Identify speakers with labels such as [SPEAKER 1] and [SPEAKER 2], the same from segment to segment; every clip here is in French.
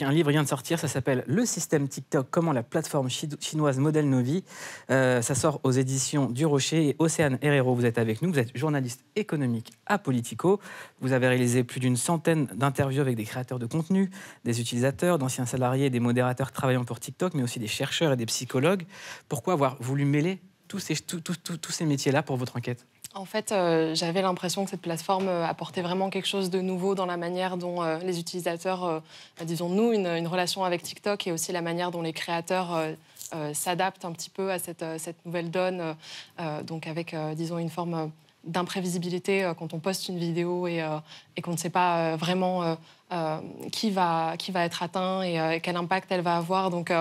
[SPEAKER 1] Un livre vient de sortir, ça s'appelle Le système TikTok, comment la plateforme chinoise modèle nos vies. Ça sort aux éditions du Rocher. Et Océane Herrero, vous êtes avec nous. Vous êtes journaliste économique à Politico. Vous avez réalisé plus d'une centaine d'interviews avec des créateurs de contenu, des utilisateurs, d'anciens salariés, des modérateurs travaillant pour TikTok, mais aussi des chercheurs et des psychologues. Pourquoi avoir voulu mêler tous ces métiers-là pour votre enquête ?
[SPEAKER 2] En fait, j'avais l'impression que cette plateforme apportait vraiment quelque chose de nouveau dans la manière dont les utilisateurs, disons nous, une relation avec TikTok, et aussi la manière dont les créateurs s'adaptent un petit peu à cette nouvelle donne, donc avec, disons, une forme d'imprévisibilité quand on poste une vidéo et qu'on ne sait pas vraiment qui va être atteint et quel impact elle va avoir. Donc,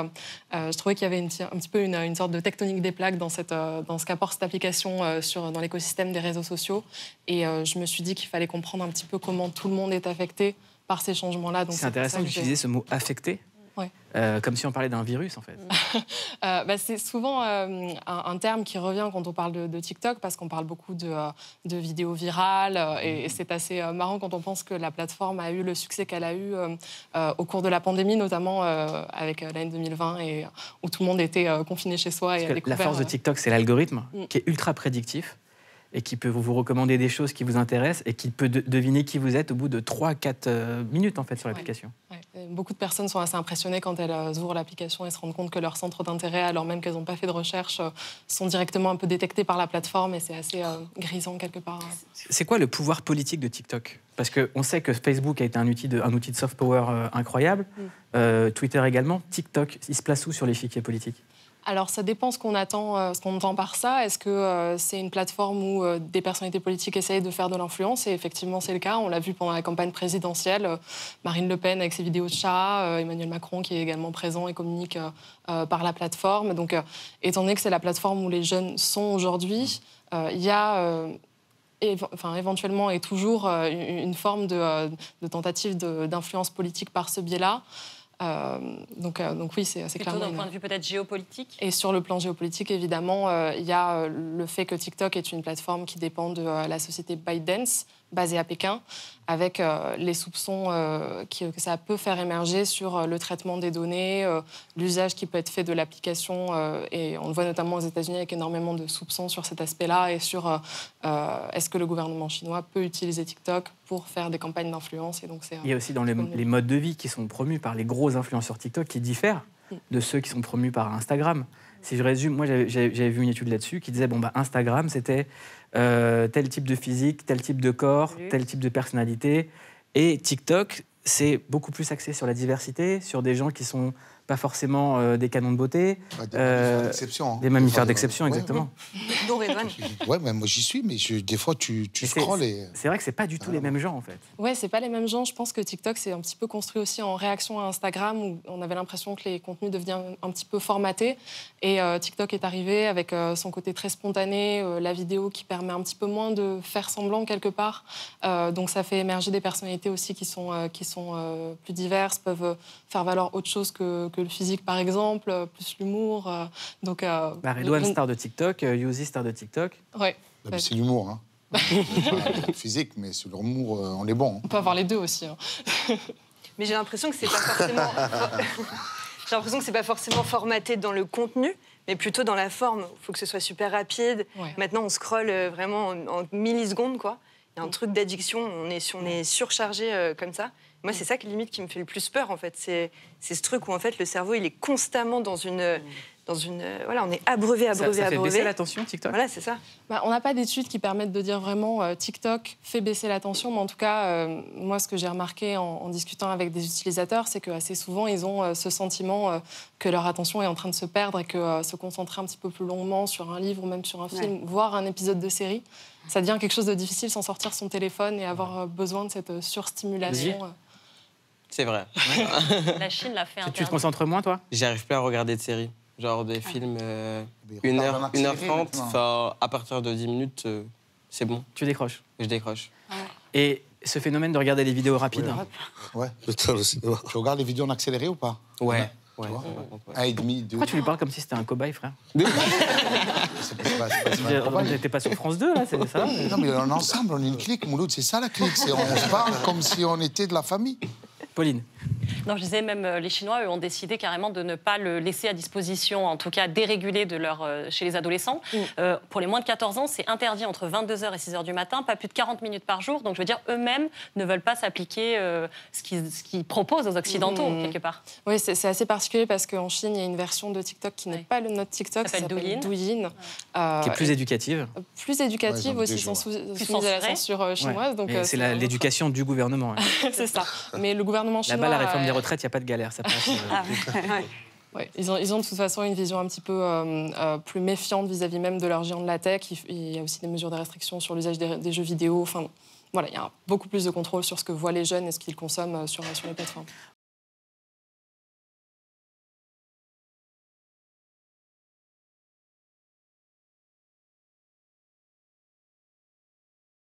[SPEAKER 2] je trouvais qu'il y avait un petit peu une sorte de tectonique des plaques dans ce qu'apporte cette application dans l'écosystème des réseaux sociaux. Et je me suis dit qu'il fallait comprendre un petit peu comment tout le monde est affecté par ces changements-là.
[SPEAKER 1] C'est intéressant d'utiliser ce mot « affecté ».
[SPEAKER 2] Ouais.
[SPEAKER 1] Comme si on parlait d'un virus, en fait.
[SPEAKER 2] C'est souvent un terme qui revient quand on parle de TikTok, parce qu'on parle beaucoup de vidéos virales. Et c'est assez marrant quand on pense que la plateforme a eu le succès qu'elle a eu au cours de la pandémie, notamment avec l'année 2020, et où tout le monde était confiné chez soi. Et
[SPEAKER 1] la force de TikTok, c'est l'algorithme qui est ultra prédictif et qui peut vous recommander des choses qui vous intéressent et qui peut deviner qui vous êtes au bout de 3-4 minutes en fait, sur l'application.
[SPEAKER 2] Ouais. Beaucoup de personnes sont assez impressionnées quand elles ouvrent l'application et se rendent compte que leurs centres d'intérêt, alors même qu'elles n'ont pas fait de recherche, sont directement un peu détectés par la plateforme, et c'est assez grisant quelque part.
[SPEAKER 1] C'est quoi le pouvoir politique de TikTok ? Parce qu'on sait que Facebook a été un outil de soft power incroyable, Twitter également. TikTok, il se place où sur l'échiquier politique ?
[SPEAKER 2] Alors, ça dépend ce qu'on entend par ça. Est-ce que c'est une plateforme où des personnalités politiques essayent de faire de l'influence ? Et effectivement, c'est le cas. On l'a vu pendant la campagne présidentielle. Marine Le Pen avec ses vidéos de chats, Emmanuel Macron qui est également présent et communique par la plateforme. Donc, étant donné que c'est la plateforme où les jeunes sont aujourd'hui, il y a... éventuellement et toujours une forme de tentative d'influence politique par ce biais-là. Donc oui, c'est clairement...
[SPEAKER 3] Plutôt d'un point de vue peut-être géopolitique ?
[SPEAKER 2] Et sur le plan géopolitique, évidemment, il y a le fait que TikTok est une plateforme qui dépend de la société ByteDance, basée à Pékin, avec les soupçons que ça peut faire émerger sur le traitement des données, l'usage qui peut être fait de l'application. Et on le voit notamment aux États-Unis avec énormément de soupçons sur cet aspect-là et sur est-ce que le gouvernement chinois peut utiliser TikTok pour faire des campagnes d'influence. Et donc
[SPEAKER 1] il y a aussi dans les modes de vie qui sont promus par les gros influenceurs TikTok qui diffèrent de ceux qui sont promus par Instagram. Si je résume, moi j'avais vu une étude là-dessus qui disait Instagram c'était tel type de physique, tel type de corps, tel type de personnalité. Et TikTok, c'est beaucoup plus axé sur la diversité, sur des gens qui sont pas forcément des canons de beauté.
[SPEAKER 4] Des mammifères d'exception.
[SPEAKER 1] Des mammifères d'exception, exactement.
[SPEAKER 3] Dont Redouane.
[SPEAKER 4] Ouais, mais moi j'y suis, mais des fois tu scrolles et...
[SPEAKER 1] C'est vrai que c'est pas du tout les mêmes gens, en fait.
[SPEAKER 2] Ouais, c'est pas les mêmes gens. Je pense que TikTok, c'est un petit peu construit aussi en réaction à Instagram, où on avait l'impression que les contenus devenaient un petit peu formatés. Et TikTok est arrivé avec son côté très spontané, la vidéo qui permet un petit peu moins de faire semblant quelque part. Donc ça fait émerger des personnalités aussi qui sont plus diverses, peuvent faire valoir autre chose que le physique, par exemple, plus l'humour.
[SPEAKER 1] Redouane, star de TikTok, Youzi, star de TikTok.
[SPEAKER 2] Ouais.
[SPEAKER 4] C'est l'humour, hein. Physique, mais sur l'humour, on est bon.
[SPEAKER 2] On peut avoir les deux aussi. Hein.
[SPEAKER 3] Mais j'ai l'impression que c'est pas forcément... j'ai l'impression que c'est pas forcément formaté dans le contenu, mais plutôt dans la forme. Il faut que ce soit super rapide. Ouais. Maintenant, on scrolle vraiment en millisecondes, quoi. Il y a un truc d'addiction, on est surchargé comme ça. Moi, c'est ça qui me fait le plus peur, en fait. C'est ce truc où, en fait, le cerveau, il est constamment dans une voilà, on est abreuvé.
[SPEAKER 1] Ça fait baisser l'attention, TikTok ?
[SPEAKER 3] Voilà, c'est ça.
[SPEAKER 2] On n'a pas d'études qui permettent de dire vraiment TikTok fait baisser l'attention, mais en tout cas, moi, ce que j'ai remarqué en discutant avec des utilisateurs, c'est qu'assez souvent, ils ont ce sentiment que leur attention est en train de se perdre et que se concentrer un petit peu plus longuement sur un livre ou même sur un film, voire un épisode de série, ça devient quelque chose de difficile sans sortir son téléphone et avoir besoin de cette surstimulation.
[SPEAKER 5] C'est vrai.
[SPEAKER 3] La Chine l'a fait interdire.
[SPEAKER 1] Tu te concentres moins, toi ?
[SPEAKER 5] J'arrive plus à regarder de séries. Genre des films 1h30, à partir de 10 minutes, c'est bon.
[SPEAKER 1] Tu décroches ?
[SPEAKER 5] Je décroche.
[SPEAKER 1] Et ce phénomène de regarder les vidéos rapides...
[SPEAKER 4] Ouais. Tu regardes les vidéos en accéléré ou pas ?
[SPEAKER 5] Ouais.
[SPEAKER 4] Ouais. 1,5, 2...
[SPEAKER 1] Pourquoi tu lui parles comme si c'était un cobaye, frère ?
[SPEAKER 4] On
[SPEAKER 1] n'était pas sur France 2, là, c'est ça ?
[SPEAKER 4] Non, mais on est ensemble, on est une clique, Mouloud, c'est ça la clique. On se parle comme si on était de la famille.
[SPEAKER 1] Pauline.
[SPEAKER 6] Non, je disais même les Chinois, eux, ont décidé carrément de ne pas le laisser à disposition, en tout cas dérégulé chez les adolescents. Pour les moins de 14 ans, c'est interdit entre 22h et 6h du matin, pas plus de 40 minutes par jour. Donc je veux dire, eux-mêmes ne veulent pas s'appliquer ce qu'ils proposent aux Occidentaux, quelque part.
[SPEAKER 2] Oui, c'est assez particulier parce qu'en Chine, il y a une version de TikTok qui n'est pas notre TikTok,
[SPEAKER 6] ça s'appelle Douyin.
[SPEAKER 1] Qui est plus éducative.
[SPEAKER 2] Plus éducative aussi, soumise à la censure chinoise. Donc,
[SPEAKER 1] c'est l'éducation du gouvernement.
[SPEAKER 2] C'est ça. Mais le gouvernement chinois...
[SPEAKER 1] Là-bas, la réforme des retraites, il n'y a pas de galère, ça passe.
[SPEAKER 2] Ouais, ils ont de toute façon une vision un petit peu plus méfiante vis-à-vis même de leurs géants de la tech. Il y a aussi des mesures de restriction sur l'usage des jeux vidéo. Enfin, voilà, il y a beaucoup plus de contrôle sur ce que voient les jeunes et ce qu'ils consomment sur les plateformes.